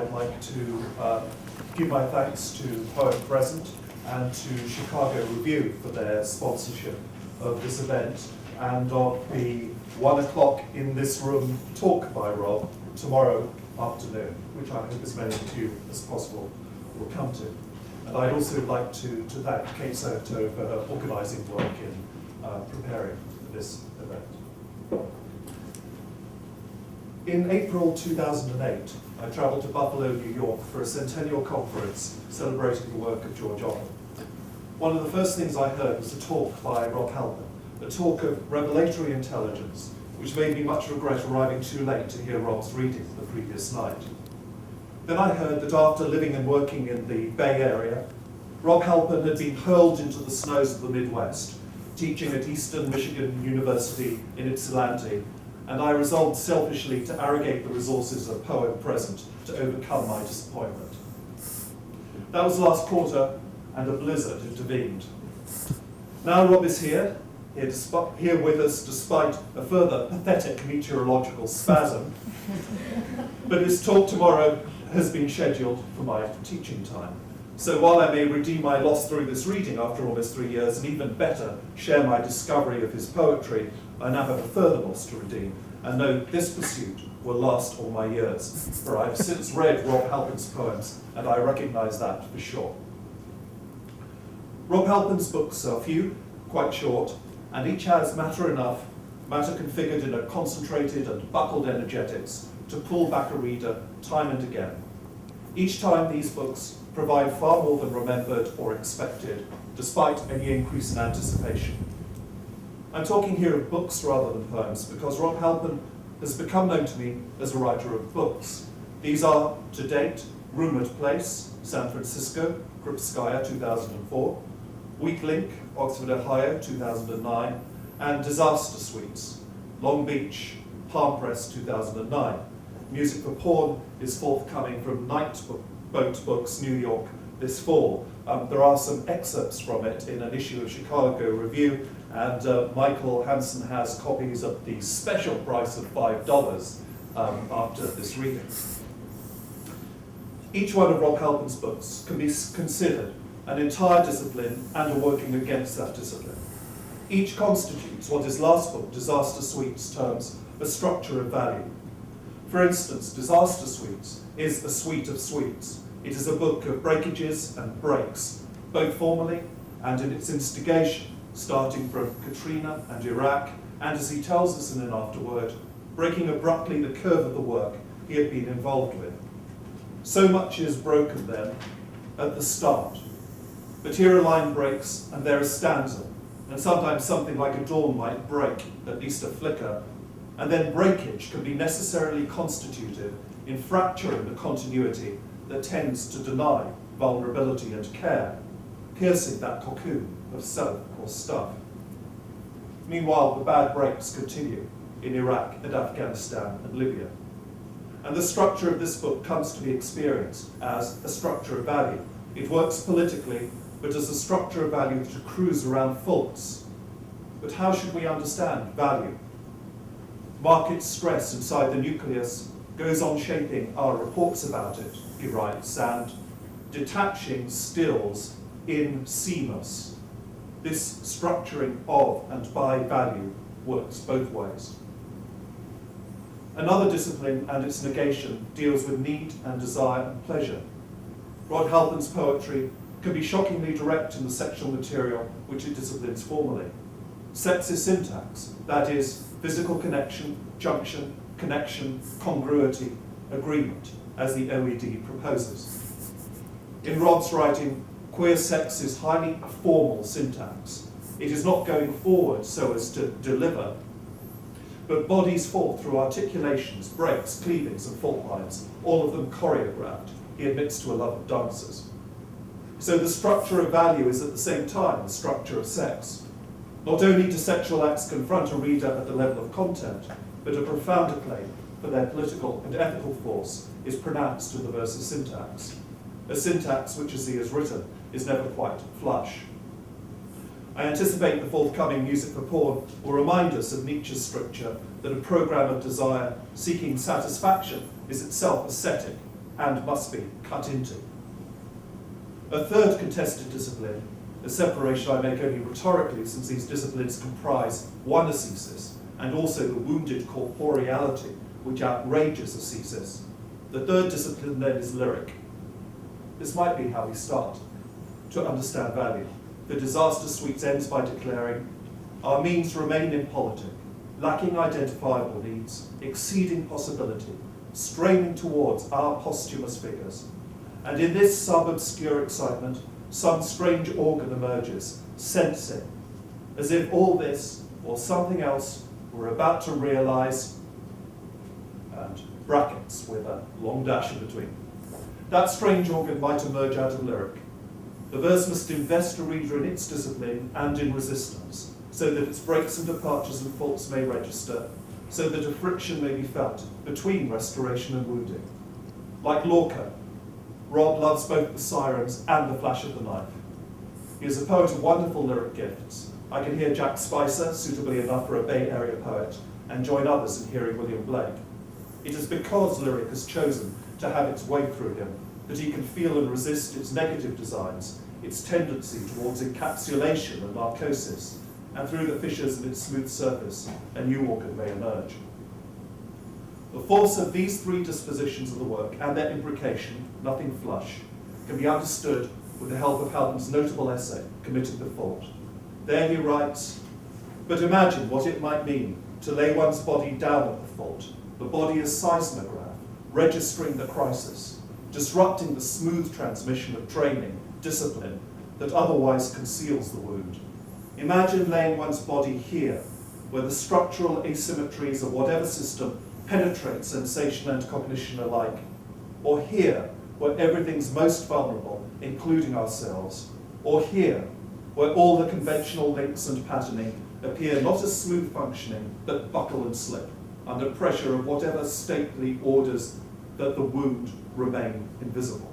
I'd like to give my thanks to Poet Present and to Chicago Review for their sponsorship of this event and of the 1 o'clock in this room talk by Rob tomorrow afternoon, which I hope as many of you as possible will come to. And I'd also like to thank Kate Soto for her organising work in preparing for this event. In April 2008, I travelled to Buffalo, New York for a centennial conference celebrating the work of George Orwell. One of the first things I heard was a talk by Rob Halpin, a talk of revelatory intelligence, which made me much regret arriving too late to hear Rob's reading the previous night. Then I heard that after living and working in the Bay Area, Rob Halpin had been hurled into the snows of the Midwest, teaching at Eastern Michigan University in Ypsilanti, and I resolved selfishly to arrogate the resources of Poet Present to overcome my disappointment. That was last quarter, and a blizzard intervened. Now Rob is here with us despite a further pathetic meteorological spasm, but his talk tomorrow has been scheduled for my teaching time. So while I may redeem my loss through this reading after almost 3 years, and even better, share my discovery of his poetry, I now have a further loss to redeem, and know this pursuit will last all my years, for I have since read Rob Halpin's poems, and I recognise that for sure. Rob Halpin's books are few, quite short, and each has matter enough, matter configured in a concentrated and buckled energetics, to pull back a reader time and again. Each time these books provide far more than remembered or expected, despite any increase in anticipation. I'm talking here of books rather than poems, because Rob Halpin has become known to me as a writer of books. These are, to date, Rumored Place, San Francisco, Krupskaya, 2004, Weak Link, Oxford, Ohio, 2009, and Disaster Suites, Long Beach, Palm Press, 2009. Music for Porn is forthcoming from Night Boat Books, New York, this fall. There are some excerpts from it in an issue of Chicago Review, and Michael Hansen has copies at the special price of $5 after this reading. Each one of Rob Halpin's books can be considered an entire discipline and a working against that discipline. Each constitutes what his last book, Disaster Suites, terms a structure of value. For instance, Disaster Suites is a suite of suites. It is a book of breakages and breaks, both formally and in its instigation, starting from Katrina and Iraq, and as he tells us in an afterword, breaking abruptly the curve of the work he had been involved with. So much is broken then at the start. But here a line breaks and there a stanza, and sometimes something like a dawn might break, at least a flicker, and then breakage can be necessarily constituted in fracturing the continuity that tends to deny vulnerability and care, piercing that cocoon of self or stuff. Meanwhile, the bad breaks continue in Iraq and Afghanistan and Libya. And the structure of this book comes to be experienced as a structure of value. It works politically, but as a structure of value that accrues around faults. But how should we understand value? Market stress inside the nucleus goes on shaping our reports about it, he writes, and detaching stills in seamless. This structuring of and by value works both ways. Another discipline and its negation deals with need and desire and pleasure. Rob Halpin's poetry can be shockingly direct in the sexual material which it disciplines formally. Sex is syntax, that is, physical connection, junction, connection, congruity, agreement, as the OED proposes. In Rob's writing, queer sex is highly formal syntax. It is not going forward so as to deliver, but bodies forth through articulations, breaks, cleavings, and fault lines, all of them choreographed. He admits to a love of dancers. So the structure of value is at the same time the structure of sex. Not only do sexual acts confront a reader at the level of content, but a profounder claim for their political and ethical force is pronounced in the verse's syntax. A syntax which, as he has written, is never quite flush. I anticipate the forthcoming Music for Porn will remind us of Nietzsche's stricture that a program of desire seeking satisfaction is itself ascetic, and must be cut into. A third contested discipline, a separation I make only rhetorically since these disciplines comprise one ascesis and also the wounded corporeality which outrages ascesis. The third discipline then is lyric. This might be how we start to understand value. The disaster suites ends by declaring, our means remain impolitic, lacking identifiable needs, exceeding possibility, straining towards our posthumous figures. And in this sub-obscure excitement, some strange organ emerges, sensing, as if all this or something else we're about to realize, and brackets with a long dash in between. That strange organ might emerge out of lyric. The verse must invest a reader in its discipline and in resistance, so that its breaks and departures and faults may register, so that a friction may be felt between restoration and wounding. Like Lorca, Rob loves both the sirens and the flash of the knife. He is a poet of wonderful lyric gifts. I can hear Jack Spicer, suitably enough for a Bay Area poet, and join others in hearing William Blake. It is because lyric has chosen to have its way through him that he can feel and resist its negative designs, its tendency towards encapsulation and narcosis, and through the fissures of its smooth surface, a new organ may emerge. The force of these three dispositions of the work and their imbrication, nothing flush, can be understood with the help of Halpern's notable essay, Committing the Fault. There he writes, but imagine what it might mean to lay one's body down at the fault, the body as seismograph, registering the crisis, disrupting the smooth transmission of training, discipline, that otherwise conceals the wound. Imagine laying one's body here, where the structural asymmetries of whatever system penetrate sensation and cognition alike, or here, where everything's most vulnerable, including ourselves, or here, where all the conventional links and patterning appear not as smooth functioning, but buckle and slip, under pressure of whatever stately orders that the wound remain invisible.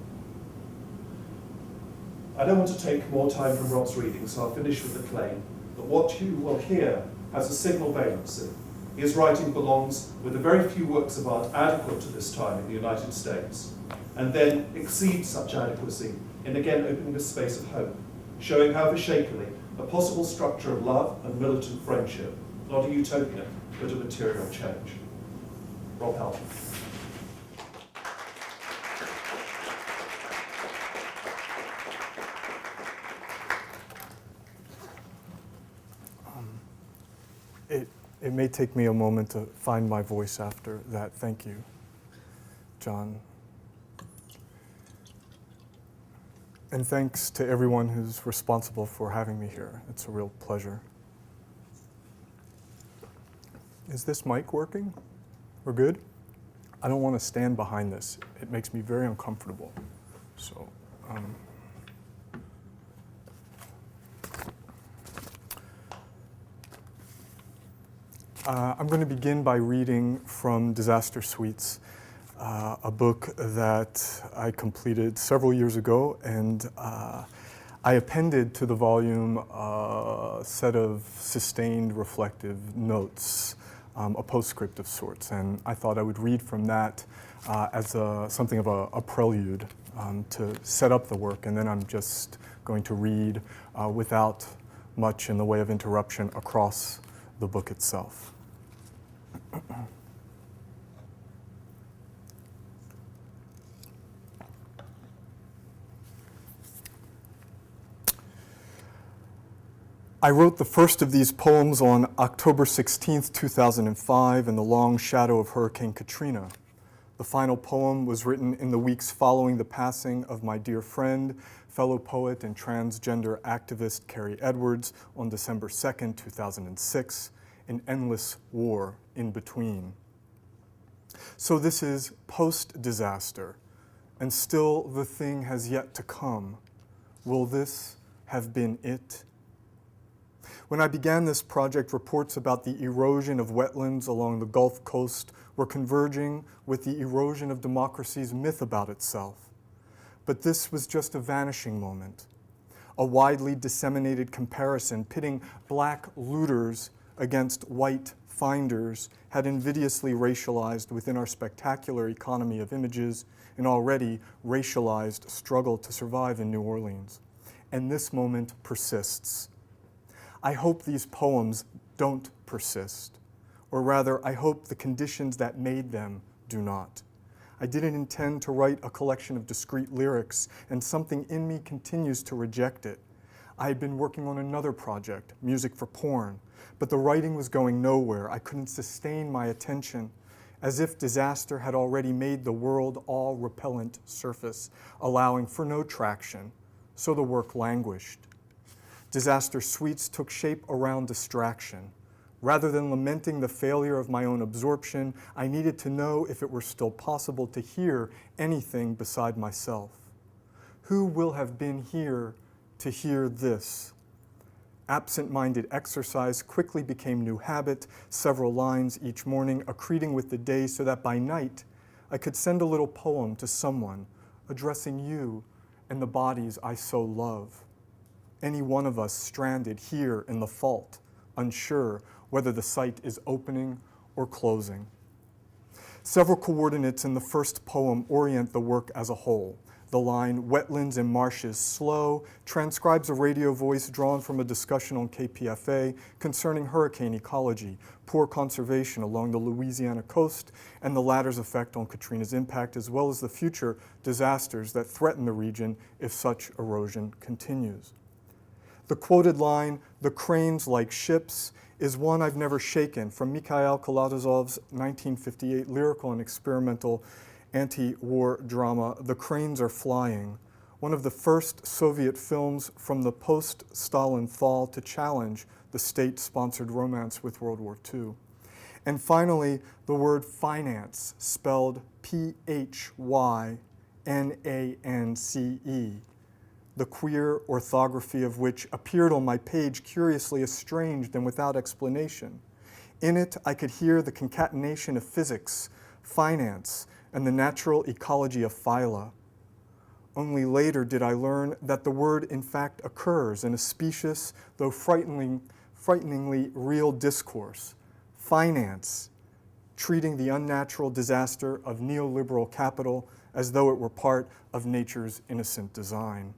I don't want to take more time from Rob's reading, so I'll finish with the claim that what you will hear has a signal valency. His writing belongs with the very few works of art adequate to this time in the United States, and then exceeds such adequacy in again opening a space of hope, showing however shakily a possible structure of love and militant friendship, not a utopia, but a material change. Rob Halpin. It may take me a moment to find my voice after that. Thank you, John. And thanks to everyone who's responsible for having me here. It's a real pleasure. Is this mic working? We're good? I don't want to stand behind this. It makes me very uncomfortable. So, I'm going to begin by reading from Disaster Suites, a book that I completed several years ago, and I appended to the volume a set of sustained reflective notes, a postscript of sorts, and I thought I would read from that as something of a prelude to set up the work, and then I'm just going to read without much in the way of interruption across the book itself. I wrote the first of these poems on October 16th, 2005, in the long shadow of Hurricane Katrina. The final poem was written in the weeks following the passing of my dear friend, fellow poet and transgender activist Carrie Edwards on December 2nd, 2006, an endless war in between. So this is post-disaster, and still the thing has yet to come. Will this have been it? When I began this project, reports about the erosion of wetlands along the Gulf Coast were converging with the erosion of democracy's myth about itself. But this was just a vanishing moment, a widely disseminated comparison pitting black looters against white finders had invidiously racialized within our spectacular economy of images an already racialized struggle to survive in New Orleans. And this moment persists. I hope these poems don't persist, or rather, I hope the conditions that made them do not. I didn't intend to write a collection of discrete lyrics, and something in me continues to reject it. I had been working on another project, music for porn, but the writing was going nowhere. I couldn't sustain my attention, as if disaster had already made the world all repellent surface, allowing for no traction, so the work languished. Disaster suites took shape around distraction. Rather than lamenting the failure of my own absorption, I needed to know if it were still possible to hear anything beside myself. Who will have been here to hear this? Absent-minded exercise quickly became new habit, several lines each morning accreting with the day so that by night I could send a little poem to someone addressing you and the bodies I so love. Any one of us stranded here in the fault, unsure whether the site is opening or closing. Several coordinates in the first poem orient the work as a whole. The line, wetlands and marshes slow, transcribes a radio voice drawn from a discussion on KPFA concerning hurricane ecology, poor conservation along the Louisiana coast, and the latter's effect on Katrina's impact, as well as the future disasters that threaten the region if such erosion continues. The quoted line, "The cranes like ships," is one I've never shaken, from Mikhail Kalatozov's 1958 lyrical and experimental anti-war drama, The Cranes Are Flying, one of the first Soviet films from the post-Stalin thaw to challenge the state-sponsored romance with World War II. And finally, the word finance, spelled P-H-Y-N-A-N-C-E, the queer orthography of which appeared on my page curiously estranged and without explanation. In it, I could hear the concatenation of physics, finance, and the natural ecology of phyla. Only later did I learn that the word in fact occurs in a specious, though frighteningly real discourse, finance, treating the unnatural disaster of neoliberal capital as though it were part of nature's innocent design.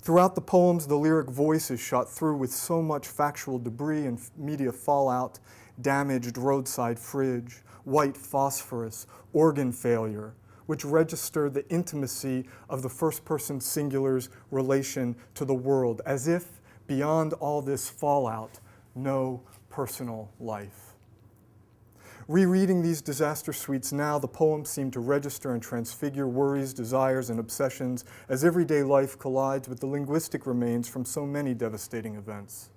Throughout the poems, the lyric voice is shot through with so much factual debris and media fallout, damaged roadside fridge, white phosphorus, organ failure, which register the intimacy of the first-person singular's relation to the world, as if, beyond all this fallout, no personal life. Rereading these disaster suites now, the poems seem to register and transfigure worries, desires, and obsessions as everyday life collides with the linguistic remains from so many devastating events.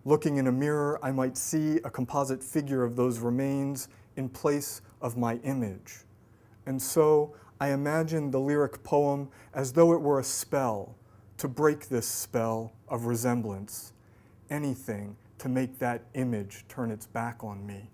Looking in a mirror, I might see a composite figure of those remains in place of my image. And so I imagine the lyric poem as though it were a spell to break this spell of resemblance, anything to make that image turn its back on me.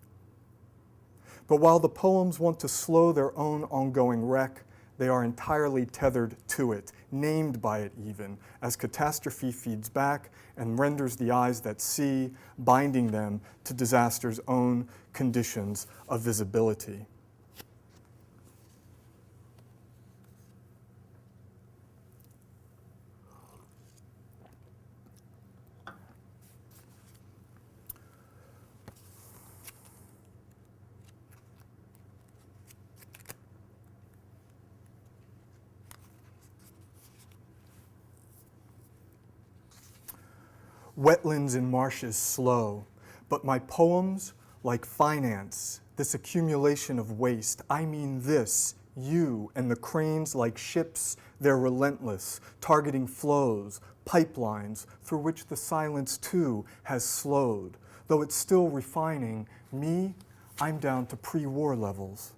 But while the poems want to slow their own ongoing wreck, they are entirely tethered to it, named by it even, as catastrophe feeds back and renders the eyes that see, binding them to disaster's own conditions of visibility. Wetlands and marshes slow, but my poems, like finance, this accumulation of waste, I mean this, you and the cranes like ships, they're relentless, targeting flows, pipelines, through which the silence too has slowed. Though it's still refining, me, I'm down to pre-war levels.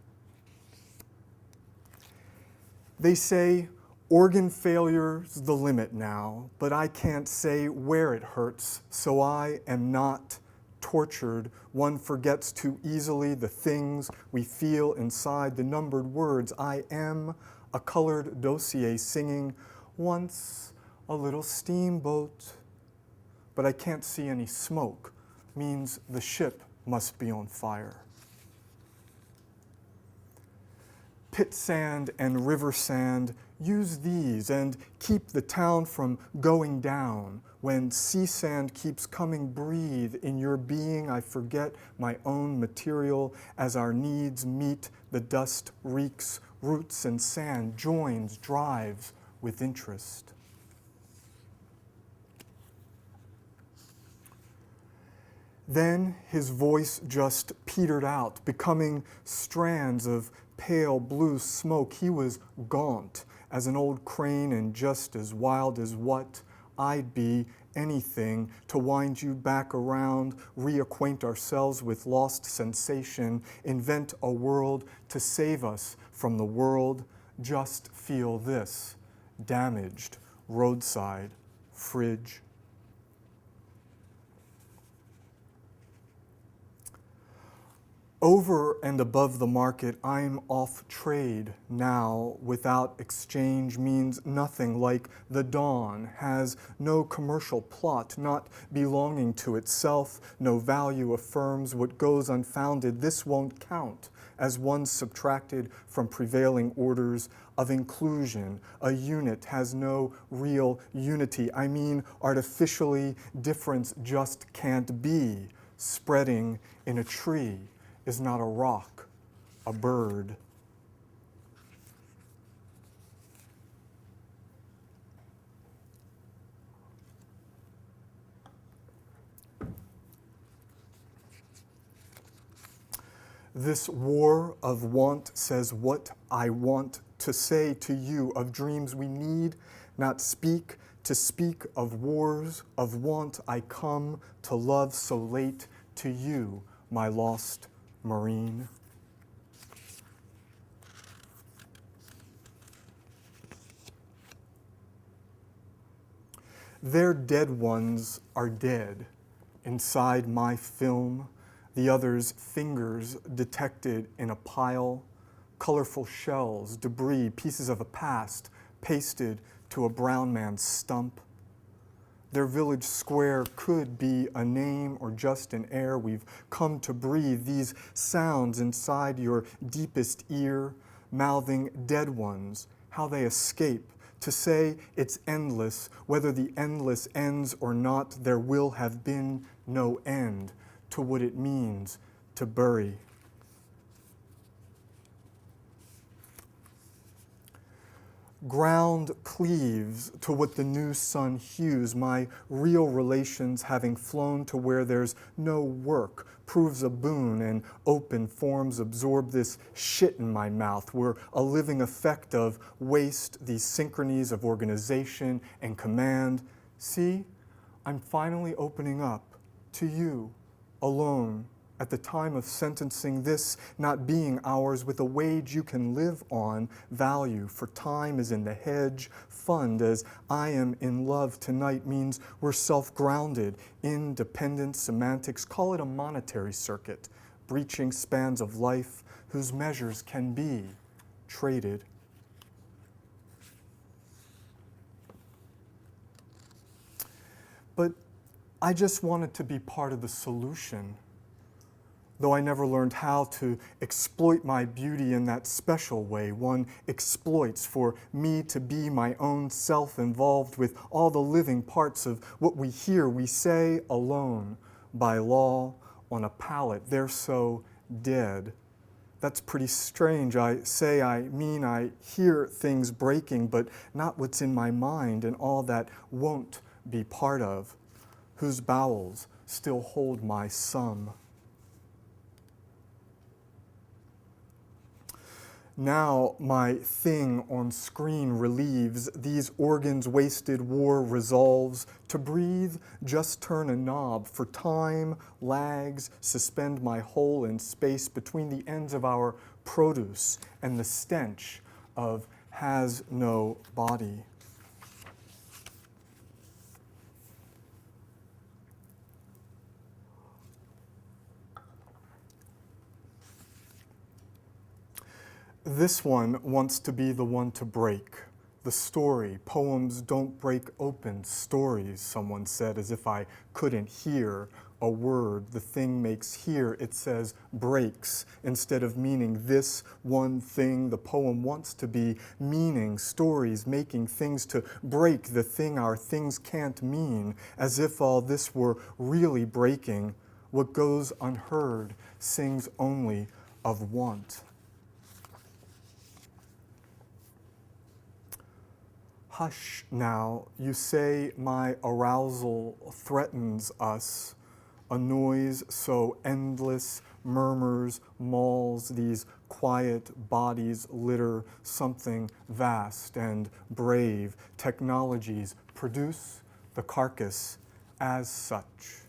They say, organ failure's the limit now, but I can't say where it hurts, so I am not tortured. One forgets too easily the things we feel inside the numbered words. I am a colored dossier singing, once a little steamboat. But I can't see any smoke, means the ship must be on fire. Pit sand and river sand, use these and keep the town from going down. When sea sand keeps coming, breathe. In your being I forget my own material. As our needs meet, the dust reeks, roots and sand joins, drives with interest. Then his voice just petered out, becoming strands of pale blue smoke. He was gaunt as an old crane and just as wild as what I'd be, anything to wind you back around, reacquaint ourselves with lost sensation, invent a world to save us from the world. Just feel this, damaged, roadside, fridge. Over and above the market, I'm off trade now. Without exchange means nothing, like the dawn, has no commercial plot, not belonging to itself, no value, affirms what goes unfounded. This won't count as one subtracted from prevailing orders of inclusion. A unit has no real unity. I mean, artificially, difference just can't be. Spreading in a tree is not a rock, a bird. This war of want says what I want to say to you, of dreams we need not speak. To speak of wars of want I come to love so late to you, my lost Marine. Their dead ones are dead inside my film, the others' fingers detected in a pile, colorful shells, debris, pieces of a past pasted to a brown man's stump. Their village square could be a name or just an air we've come to breathe. These sounds inside your deepest ear, mouthing dead ones, how they escape. To say it's endless, whether the endless ends or not, there will have been no end to what it means to bury. Ground cleaves to what the new sun hews. My real relations, having flown to where there's no work, proves a boon, and open forms absorb this shit in my mouth. We're a living effect of waste, these synchronies of organization and command. See, I'm finally opening up to you, alone, at the time of sentencing, this not being ours, with a wage you can live on, value, for time is in the hedge fund. As I am in love tonight means we're self-grounded, independent semantics, call it a monetary circuit, breaching spans of life whose measures can be traded. But I just wanted to be part of the solution, though I never learned how to exploit my beauty in that special way one exploits, for me to be my own self, involved with all the living parts of what we hear, we say, alone, by law, on a pallet. They're so dead. That's pretty strange. I say, I mean, I hear things breaking, but not what's in my mind and all that won't be part of, whose bowels still hold my sum. Now my thing on screen relieves these organs wasted, war resolves. To breathe, just turn a knob, for time lags, suspend my hole in space between the ends of our produce and the stench of has no body. This one wants to be the one to break. The story. Poems don't break open stories, someone said, as if I couldn't hear a word the thing makes here. It says breaks instead of meaning. This one thing the poem wants to be meaning, stories, making things to break the thing our things can't mean, as if all this were really breaking. What goes unheard sings only of want. Hush now, you say my arousal threatens us. A noise so endless murmurs, mauls, these quiet bodies litter something vast and brave. Technologies produce the carcass as such.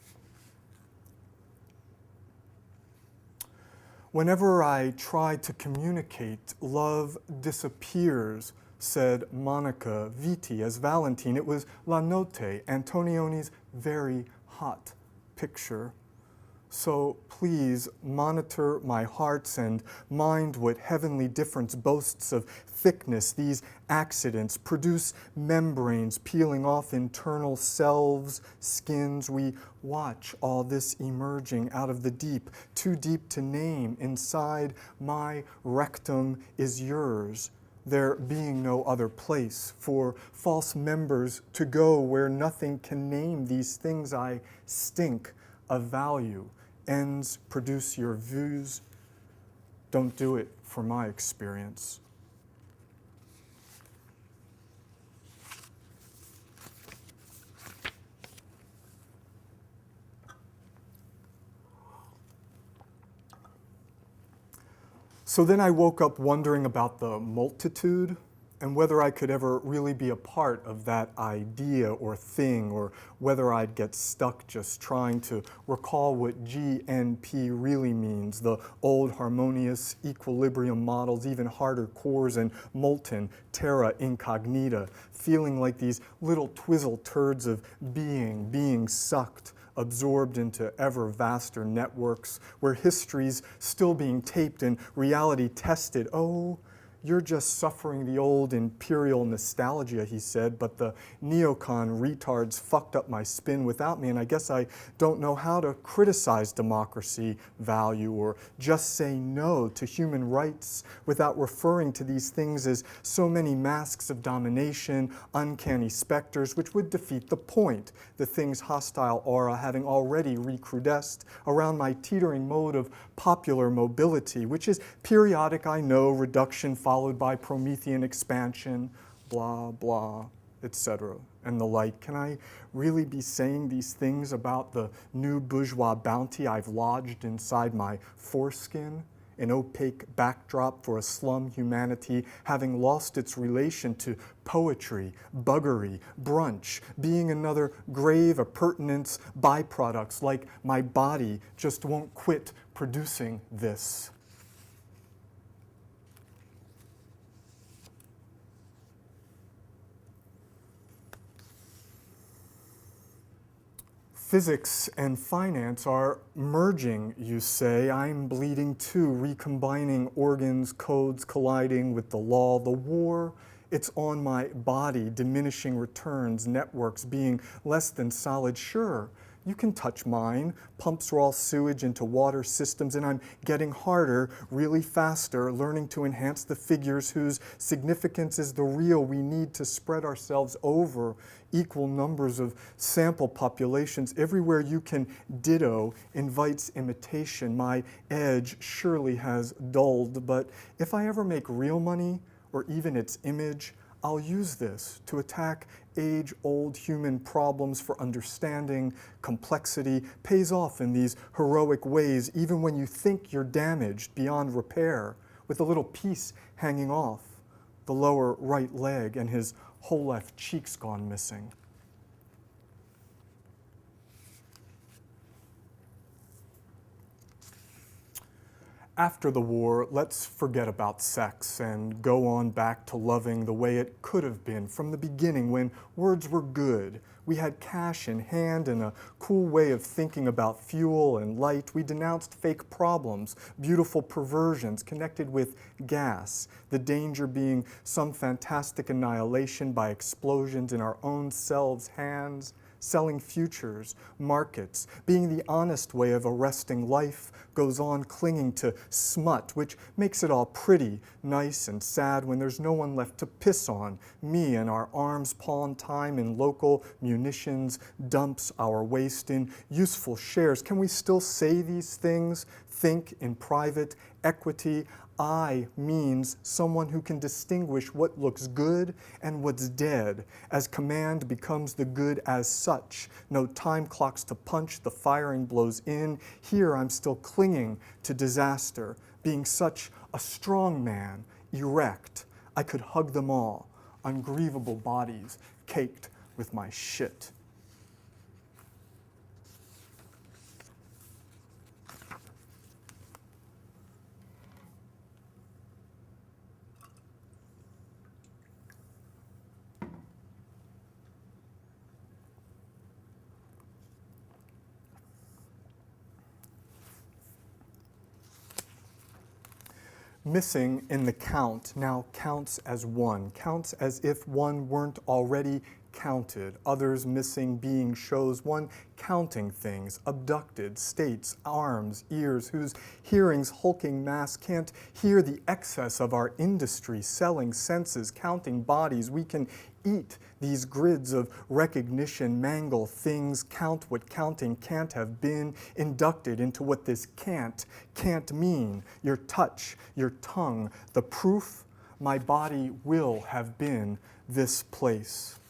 Whenever I try to communicate, love disappears, said Monica Vitti as Valentine. It was La Notte, Antonioni's very hot picture. So please monitor my hearts and mind what heavenly difference boasts of thickness. These accidents produce membranes peeling off internal selves, skins. We watch all this emerging out of the deep, too deep to name. Inside my rectum is yours, there being no other place for false members to go where nothing can name these things I stink of value. Ends produce your views. Don't do it for my experience. So then I woke up wondering about the multitude and whether I could ever really be a part of that idea or thing, or whether I'd get stuck just trying to recall what GNP really means, the old harmonious equilibrium models, even harder cores and molten terra incognita, feeling like these little twizzle turds of being sucked, absorbed into ever vaster networks where history's still being taped and reality tested. Oh, you're just suffering the old imperial nostalgia, he said, but the neocon retards fucked up my spin without me, and I guess I don't know how to criticize democracy value or just say no to human rights without referring to these things as so many masks of domination, uncanny specters, which would defeat the point, the thing's hostile aura having already recrudesced around my teetering mode of popular mobility, which is periodic, I know, reduction followed by Promethean expansion, blah, blah, etc., and the like. Can I really be saying these things about the new bourgeois bounty I've lodged inside my foreskin? An opaque backdrop for a slum humanity having lost its relation to poetry, buggery, brunch, being another grave appurtenance byproducts like my body just won't quit producing this. Physics and finance are merging, you say. I'm bleeding too, recombining organs, codes colliding with the law. The war, it's on my body, diminishing returns, networks being less than solid. Sure, you can touch mine, pumps raw sewage into water systems, and I'm getting harder, really faster, learning to enhance the figures whose significance is the real we need to spread ourselves over equal numbers of sample populations. Everywhere you can ditto invites imitation. My edge surely has dulled, but if I ever make real money, or even its image, I'll use this to attack age-old human problems for understanding. Complexity pays off in these heroic ways, even when you think you're damaged beyond repair, with a little piece hanging off, the lower right leg and his whole left cheek's gone missing. After the war, let's forget about sex and go on back to loving the way it could have been from the beginning when words were good. We had cash in hand and a cool way of thinking about fuel and light. We denounced fake problems, beautiful perversions connected with gas, the danger being some fantastic annihilation by explosions in our own selves' hands. selling futures, markets, being the honest way of arresting life, goes on clinging to smut, which makes it all pretty, nice, and sad when there's no one left to piss on. Me and our arms pawn time in local munitions dumps, our waste in useful shares. Can we still say these things? Think in private, equity. I means someone who can distinguish what looks good and what's dead, as command becomes the good as such. No time clocks to punch, the firing blows in. Here I'm still clinging to disaster, being such a strong man, erect. I could hug them all, ungrievable bodies caked with my shit. Missing in the count now counts as one, counts as if one weren't already counted. Others missing being shows one counting things, abducted, states, arms, ears, whose hearing's hulking mass can't hear the excess of our industry, selling senses, counting bodies. We can eat these grids of recognition, mangle things, count what counting can't have been, inducted into what this can't mean. Your touch, your tongue, the proof my body will have been this place.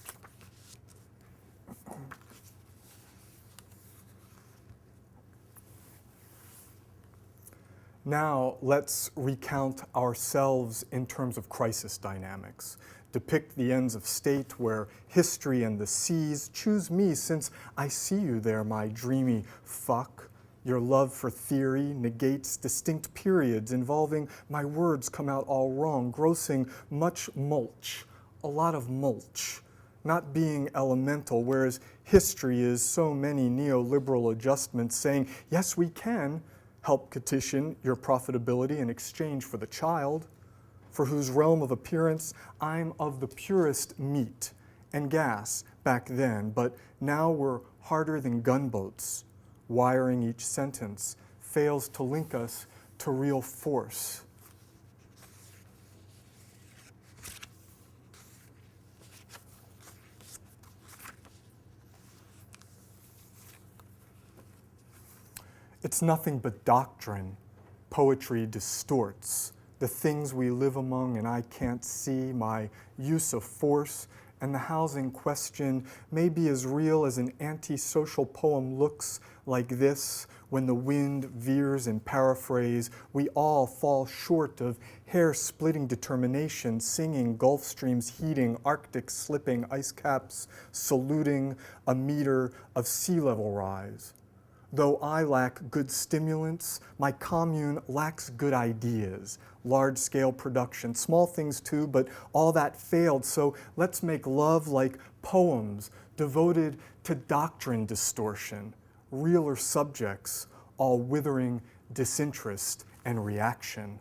Now let's recount ourselves in terms of crisis dynamics. Depict the ends of state where history and the seas choose me since I see you there, my dreamy fuck. Your love for theory negates distinct periods involving my words come out all wrong, grossing much mulch, a lot of mulch, not being elemental, whereas history is so many neoliberal adjustments saying, yes, we can help petition your profitability in exchange for the child, for whose realm of appearance I'm of the purest meat and gas back then, but now we're harder than gunboats. Wiring each sentence fails to link us to real force. It's nothing but doctrine. Poetry distorts the things we live among, and I can't see my use of force, and the housing question may be as real as an antisocial poem looks like this. When the wind veers in paraphrase, we all fall short of hair-splitting determination, singing Gulf streams heating, Arctic slipping, ice caps saluting a meter of sea level rise. Though I lack good stimulants, my commune lacks good ideas, large-scale production, small things too, but all that failed, so let's make love like poems devoted to doctrine distortion, realer subjects, all withering disinterest and reaction.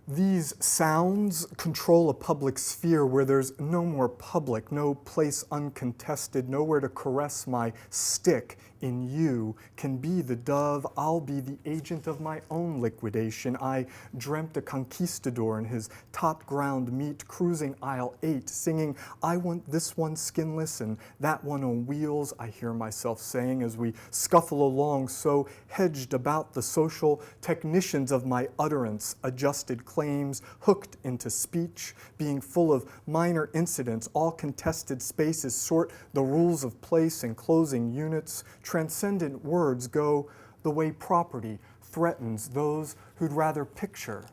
These sounds control a public sphere where there's no more public, no place uncontested, nowhere to caress my stick. In you can be the dove, I'll be the agent of my own liquidation. I dreamt a conquistador in his top ground meat, cruising aisle 8, singing, I want this one skinless and that one on wheels, I hear myself saying as we scuffle along, so hedged about the social technicians of my utterance, adjusted claims, hooked into speech, being full of minor incidents, all contested spaces sort the rules of place and closing units, transcendent words go the way property threatens those who'd rather picture.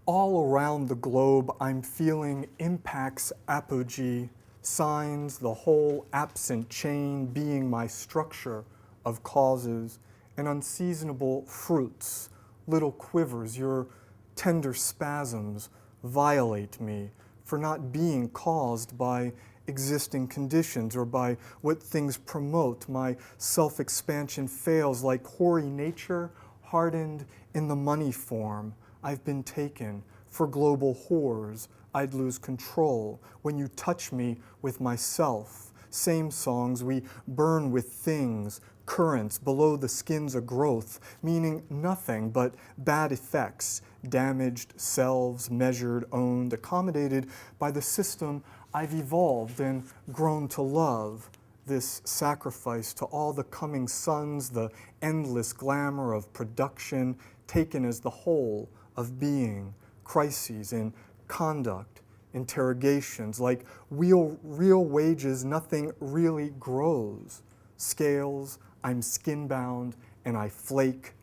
All around the globe, I'm feeling impact's apogee, signs, the whole absent chain being my structure of causes, and unseasonable fruits, little quivers, your tender spasms violate me for not being caused by existing conditions or by what things promote. My self-expansion fails like hoary nature hardened in the money form. I've been taken for global whores. I'd lose control when you touch me with myself. Same songs we burn with things, currents below the skin's a growth, meaning nothing but bad effects, damaged selves, measured, owned, accommodated by the system I've evolved and grown to love. This sacrifice to all the coming suns, the endless glamour of production, taken as the whole of being, crises in conduct, interrogations, like real wages, nothing really grows. Scales, I'm skin-bound and I flake.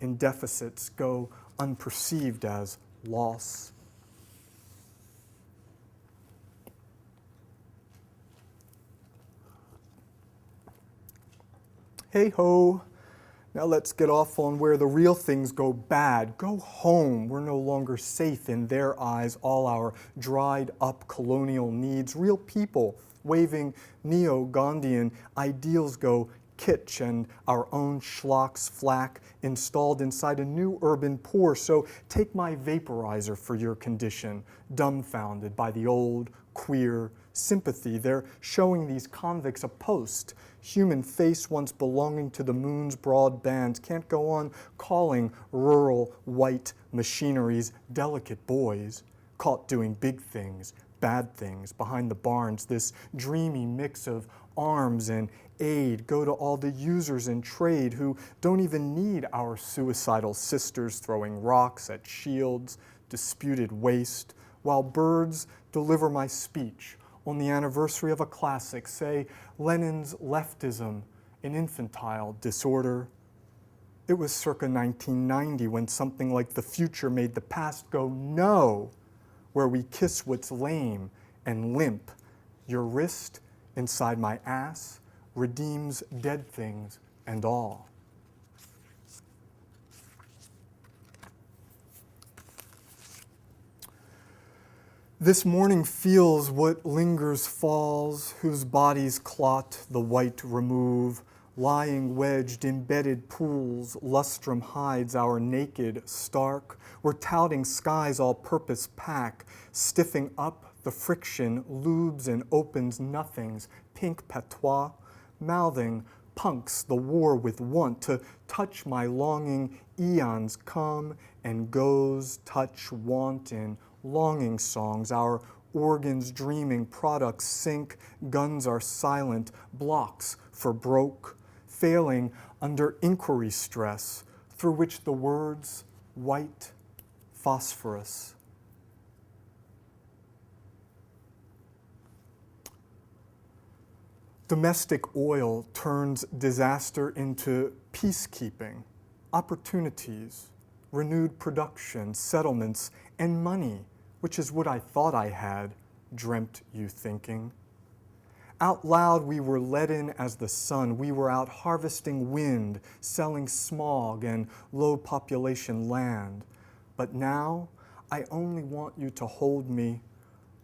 In deficits go unperceived as loss. Hey ho, now let's get off on where the real things go bad. Go home, we're no longer safe in their eyes. All our dried up colonial needs, real people waving neo-Gandhian ideals go kitsch, and our own schlock's flack installed inside a new urban poor. So take my vaporizer for your condition, dumbfounded by the old queer sympathy. They're showing these convicts a post. Human face once belonging to the moon's broad bands can't go on calling rural white machineries delicate boys, caught doing big things, bad things behind the barns. This dreamy mix of arms and aid go to all the users in trade who don't even need our suicidal sisters throwing rocks at shields, disputed waste, while birds deliver my speech on the anniversary of a classic, say Lenin's leftism, an infantile disorder. It was circa 1990 when something like the future made the past go no, where we kiss what's lame and limp. Your wrist inside my ass redeems dead things and all. This morning feels what lingers falls, whose bodies clot the white remove, lying wedged embedded pools, lustrum hides our naked stark. We're touting skies all-purpose pack, stiffing up the friction, lubes and opens nothings, pink patois, mouthing punks the war with want to touch my longing. Eons come and goes, touch want in longing songs, our organs dreaming, products sink, guns are silent, blocks for broke, failing under inquiry stress, through which the words white phosphorus. Domestic oil turns disaster into peacekeeping, opportunities, renewed production, settlements, and money, which is what I thought I had, dreamt you thinking. Out loud we were let in as the sun. We were out harvesting wind, selling smog and low population land. But now I only want you to hold me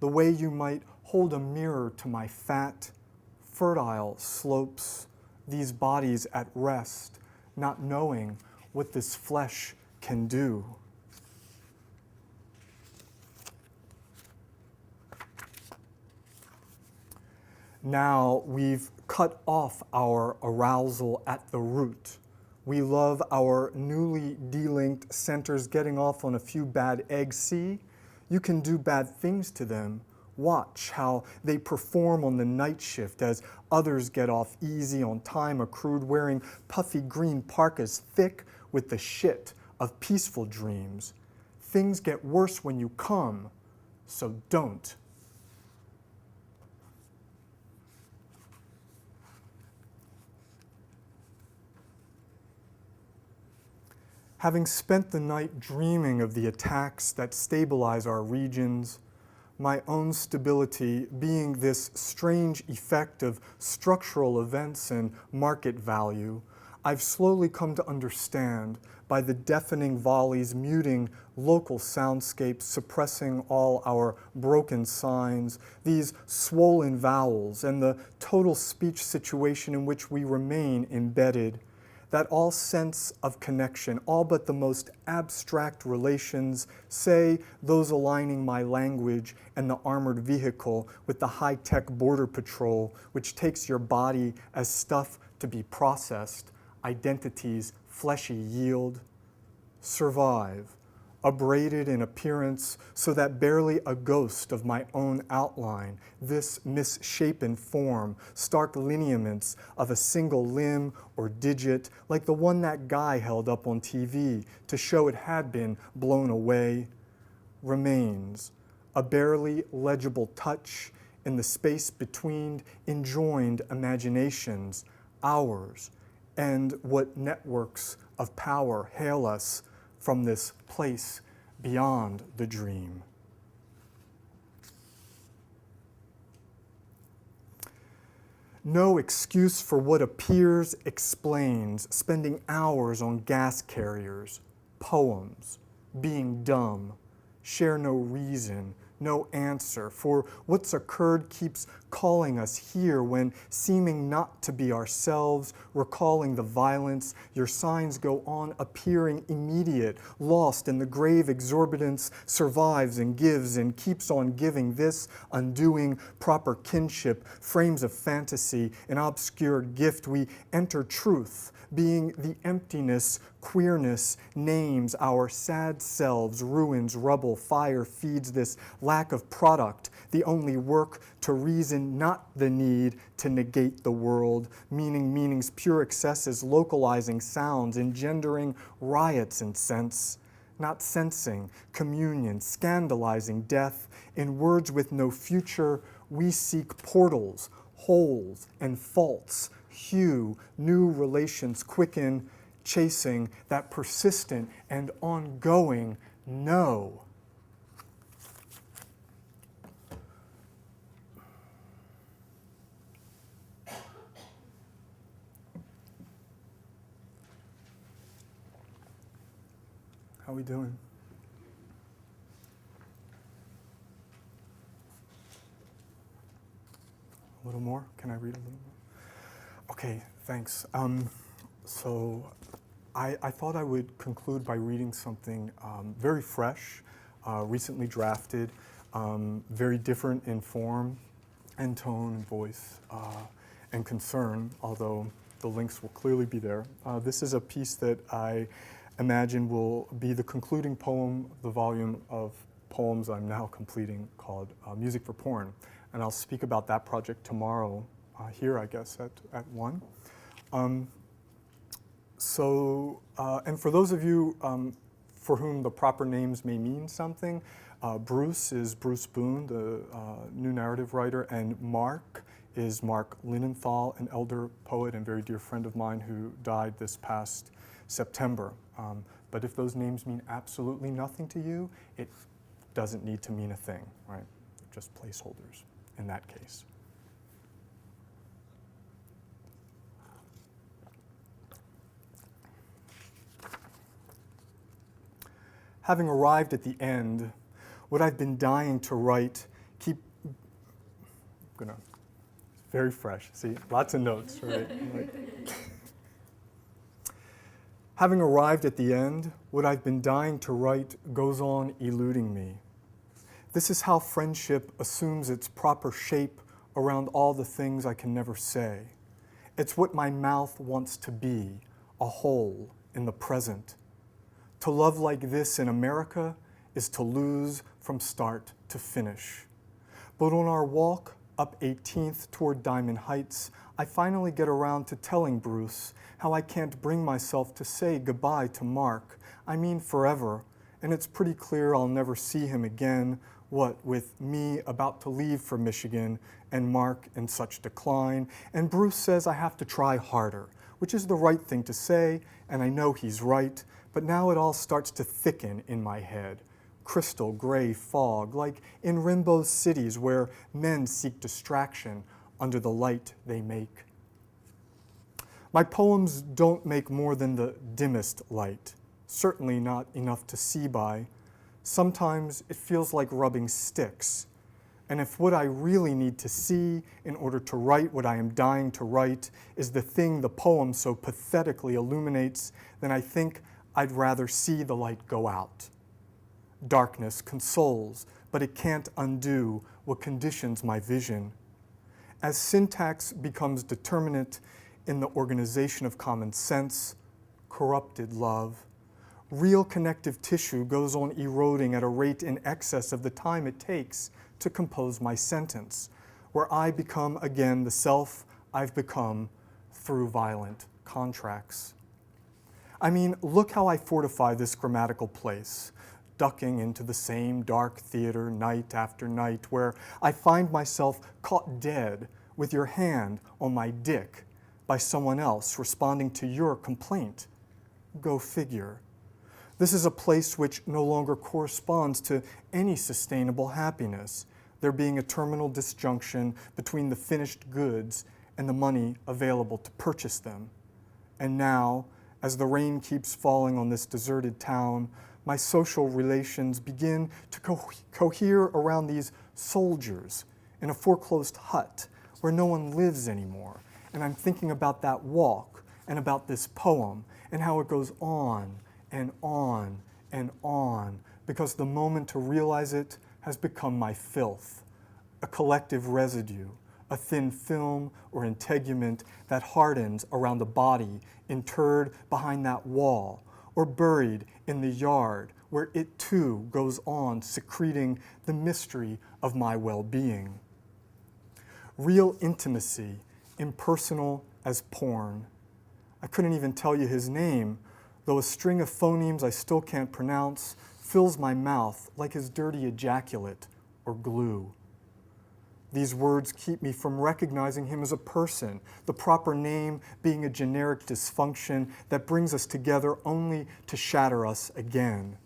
the way you might hold a mirror to my fat, fertile slopes, these bodies at rest, not knowing what this flesh can do. Now we've cut off our arousal at the root. We love our newly delinked centers getting off on a few bad eggs. See, you can do bad things to them. Watch how they perform on the night shift as others get off easy on time accrued, wearing puffy green parkas thick with the shit of peaceful dreams. Things get worse when you come, so don't. Having spent the night dreaming of the attacks that stabilize our regions, my own stability being this strange effect of structural events and market value, I've slowly come to understand by the deafening volleys muting local soundscapes, suppressing all our broken signs, these swollen vowels, and the total speech situation in which we remain embedded, that all sense of connection, all but the most abstract relations, say those aligning my language and the armored vehicle with the high-tech border patrol, which takes your body as stuff to be processed, identities fleshy yield, survive, abraded in appearance so that barely a ghost of my own outline, this misshapen form, stark lineaments of a single limb or digit, like the one that guy held up on TV to show it had been blown away, remains, a barely legible touch in the space between enjoined imaginations, ours, and what networks of power hail us from this place beyond the dream. No excuse for what appears explains spending hours on gas carriers, poems, being dumb, share no reason, no answer, for what's occurred keeps calling us here when seeming not to be ourselves, recalling the violence, your signs go on appearing immediate, lost in the grave exorbitance, survives and gives and keeps on giving this, undoing proper kinship, frames of fantasy, an obscure gift, we enter truth, being the emptiness, queerness, names our sad selves, ruins, rubble, fire feeds this lack of product, the only work to reason, not the need to negate the world, meaning's pure excesses, localizing sounds, engendering riots in sense, not sensing, communion, scandalizing death, in words with no future, we seek portals, holes, and faults, hue, new relations quicken, chasing that persistent and ongoing no. How we doing? A little more? Can I read a little more? Okay, thanks. So I thought I would conclude by reading something very fresh, recently drafted, very different in form and tone and voice and concern, although the links will clearly be there. This is a piece that I imagine will be the concluding poem of the volume of poems I'm now completing called Music for Porn. And I'll speak about that project tomorrow here, I guess, at 1. And for those of you for whom the proper names may mean something, Bruce is Bruce Boone, the new narrative writer, and Mark is Mark Linenthal, an elder poet and very dear friend of mine who died this past September. But if those names mean absolutely nothing to you, it doesn't need to mean a thing, right? They're just placeholders in that case. Having arrived at the end, what I've been dying to write, very fresh, see, lots of notes, right? Having arrived at the end, what I've been dying to write goes on eluding me. This is how friendship assumes its proper shape around all the things I can never say. It's what my mouth wants to be, a whole in the present. To love like this in America is to lose from start to finish. But on our walk up 18th toward Diamond Heights, I finally get around to telling Bruce how I can't bring myself to say goodbye to Mark. I mean forever, and it's pretty clear I'll never see him again, what with me about to leave for Michigan and Mark in such decline. And Bruce says I have to try harder, which is the right thing to say, and I know he's right, but now it all starts to thicken in my head. Crystal gray fog, like in Rimbaud's cities where men seek distraction under the light they make. My poems don't make more than the dimmest light, certainly not enough to see by. Sometimes it feels like rubbing sticks. And if what I really need to see in order to write what I am dying to write is the thing the poem so pathetically illuminates, then I think I'd rather see the light go out. Darkness consoles, but it can't undo what conditions my vision. As syntax becomes determinate in the organization of common sense, corrupted love, real connective tissue goes on eroding at a rate in excess of the time it takes to compose my sentence, where I become again the self I've become through violent contracts. I mean, look how I fortify this grammatical place, ducking into the same dark theater night after night, where I find myself caught dead with your hand on my dick by someone else responding to your complaint. Go figure. This is a place which no longer corresponds to any sustainable happiness, there being a terminal disjunction between the finished goods and the money available to purchase them. And now, as the rain keeps falling on this deserted town, my social relations begin to cohere around these soldiers in a foreclosed hut where no one lives anymore. And I'm thinking about that walk and about this poem and how it goes on and on and on, because the moment to realize it has become my filth, a collective residue, a thin film or integument that hardens around a body interred behind that wall or buried in the yard where it too goes on secreting the mystery of my well-being. Real intimacy, impersonal as porn. I couldn't even tell you his name, though a string of phonemes I still can't pronounce fills my mouth like his dirty ejaculate or glue. These words keep me from recognizing him as a person, the proper name being a generic dysfunction that brings us together only to shatter us again.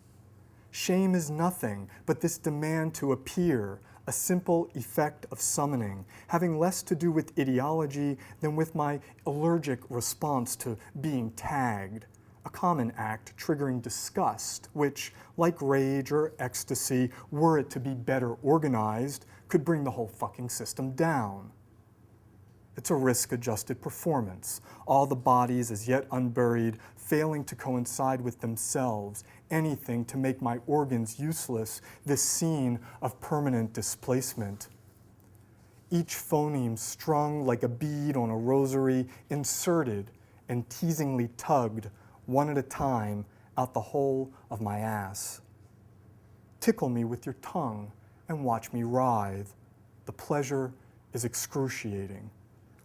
Shame is nothing but this demand to appear, a simple effect of summoning, having less to do with ideology than with my allergic response to being tagged. A common act triggering disgust, which, like rage or ecstasy, were it to be better organized, could bring the whole fucking system down. It's a risk-adjusted performance, all the bodies as yet unburied, failing to coincide with themselves, anything to make my organs useless, this scene of permanent displacement. Each phoneme strung like a bead on a rosary, inserted and teasingly tugged, one at a time, out the hole of my ass. Tickle me with your tongue and watch me writhe. The pleasure is excruciating.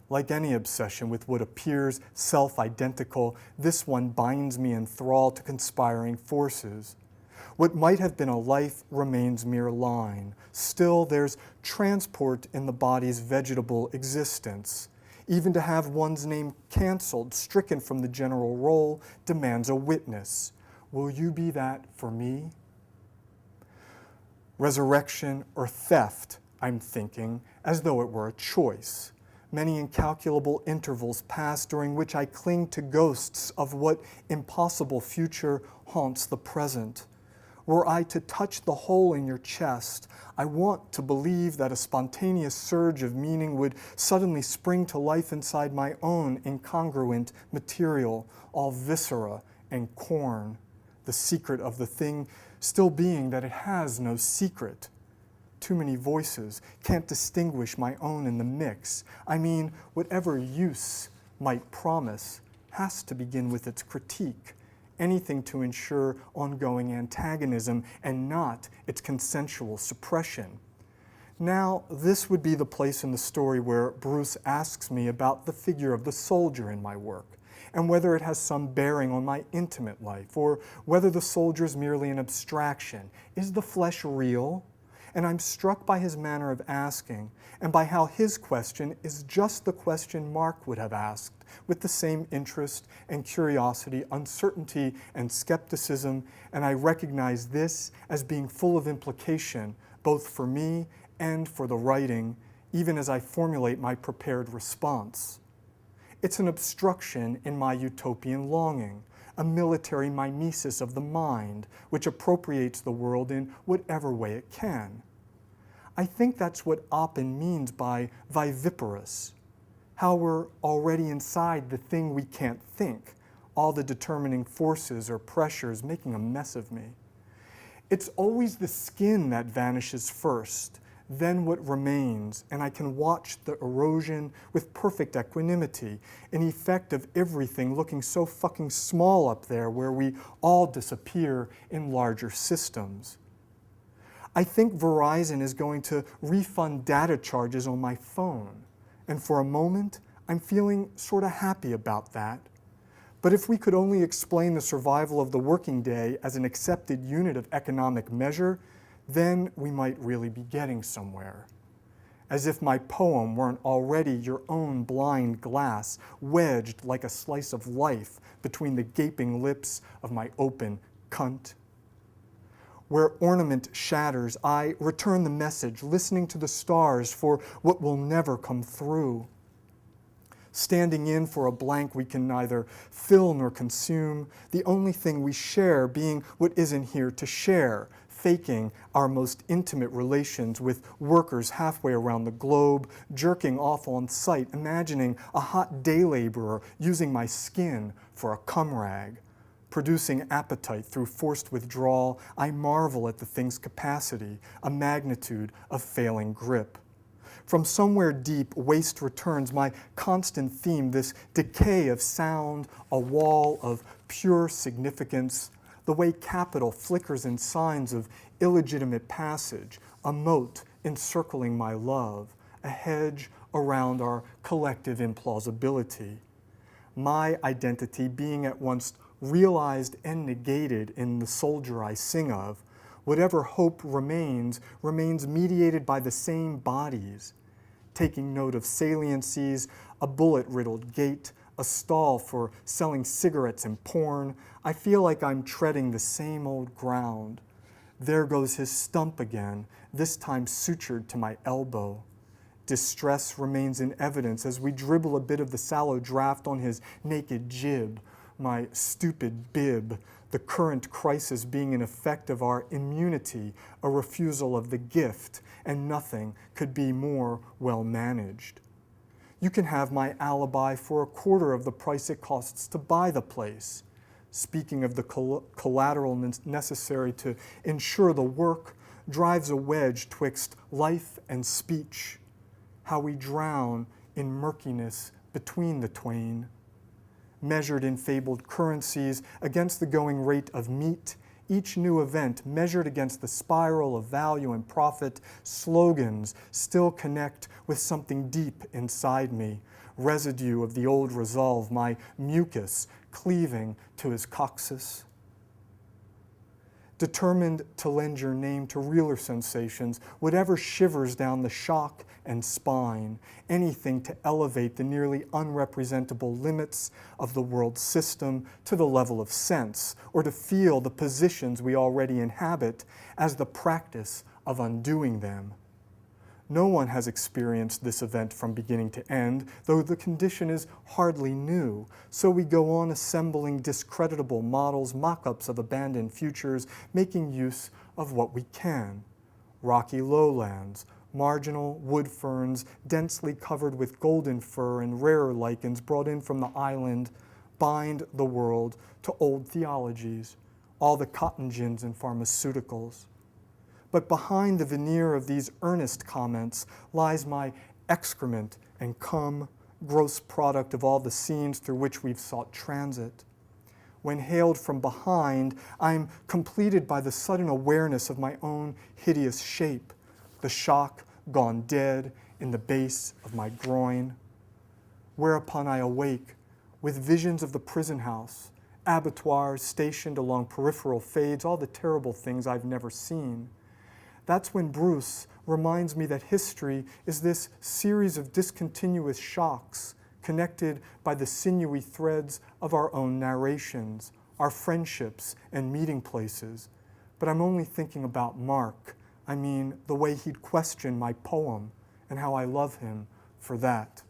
Like any obsession with what appears self-identical, this one binds me in thrall to conspiring forces. What might have been a life remains mere line. Still, there's transport in the body's vegetable existence. Even to have one's name canceled, stricken from the general roll, demands a witness. Will you be that for me? Resurrection or theft, I'm thinking, as though it were a choice. Many incalculable intervals pass during which I cling to ghosts of what impossible future haunts the present. Were I to touch the hole in your chest, I want to believe that a spontaneous surge of meaning would suddenly spring to life inside my own incongruent material, all viscera and corn, the secret of the thing still being that it has no secret. Too many voices can't distinguish my own in the mix. I mean, whatever use might promise has to begin with its critique, anything to ensure ongoing antagonism and not its consensual suppression. Now, this would be the place in the story where Bruce asks me about the figure of the soldier in my work, and whether it has some bearing on my intimate life, or whether the soldier is merely an abstraction. Is the flesh real? And I'm struck by his manner of asking, and by how his question is just the question Mark would have asked, with the same interest and curiosity, uncertainty and skepticism, and I recognize this as being full of implication, both for me and for the writing, even as I formulate my prepared response. It's an obstruction in my utopian longing, a military mimesis of the mind, which appropriates the world in whatever way it can. I think that's what Halpin means by viviparous, how we're already inside the thing we can't think, all the determining forces or pressures making a mess of me. It's always the skin that vanishes first, then what remains, and I can watch the erosion with perfect equanimity, an effect of everything looking so fucking small up there where we all disappear in larger systems. I think Verizon is going to refund data charges on my phone, and for a moment, I'm feeling sort of happy about that. But if we could only explain the survival of the working day as an accepted unit of economic measure, then we might really be getting somewhere. As if my poem weren't already your own blind glass, wedged like a slice of life between the gaping lips of my open cunt. Where ornament shatters, I return the message, listening to the stars for what will never come through. Standing in for a blank we can neither fill nor consume, the only thing we share being what isn't here to share, faking our most intimate relations with workers halfway around the globe, jerking off on sight, imagining a hot day laborer using my skin for a cum rag. Producing appetite through forced withdrawal, I marvel at the thing's capacity, a magnitude of failing grip. From somewhere deep, waste returns, my constant theme, this decay of sound, a wall of pure significance, the way capital flickers in signs of illegitimate passage, a moat encircling my love, a hedge around our collective implausibility. My identity being at once realized and negated in the soldier I sing of, whatever hope remains mediated by the same bodies, taking note of saliencies, a bullet-riddled gate, a stall for selling cigarettes and porn. I feel like I'm treading the same old ground. There goes his stump again, this time sutured to my elbow. Distress remains in evidence as we dribble a bit of the sallow draft on his naked jib, my stupid bib, the current crisis being an effect of our immunity, a refusal of the gift, and nothing could be more well managed. You can have my alibi for a quarter of the price it costs to buy the place. Speaking of the collateral necessary to ensure the work, drives a wedge twixt life and speech, how we drown in murkiness between the twain. Measured in fabled currencies against the going rate of meat, each new event measured against the spiral of value and profit, slogans still connect with something deep inside me, residue of the old resolve, my mucus cleaving to his coccyx. Determined to lend your name to realer sensations, whatever shivers down the shock and spine, anything to elevate the nearly unrepresentable limits of the world system to the level of sense, or to feel the positions we already inhabit as the practice of undoing them. No one has experienced this event from beginning to end, though the condition is hardly new. So we go on assembling discreditable models, mock-ups of abandoned futures, making use of what we can. Rocky lowlands, marginal wood ferns, densely covered with golden fir and rarer lichens brought in from the island, bind the world to old theologies, all the cotton gins and pharmaceuticals. But behind the veneer of these earnest comments lies my excrement and cum, gross product of all the scenes through which we've sought transit. When hailed from behind, I'm completed by the sudden awareness of my own hideous shape, the shock gone dead in the base of my groin. Whereupon I awake with visions of the prison house, abattoirs stationed along peripheral fades, all the terrible things I've never seen. That's when Bruce reminds me that history is this series of discontinuous shocks connected by the sinewy threads of our own narrations, our friendships and meeting places. But I'm only thinking about Mark. I mean, the way he'd question my poem and how I love him for that.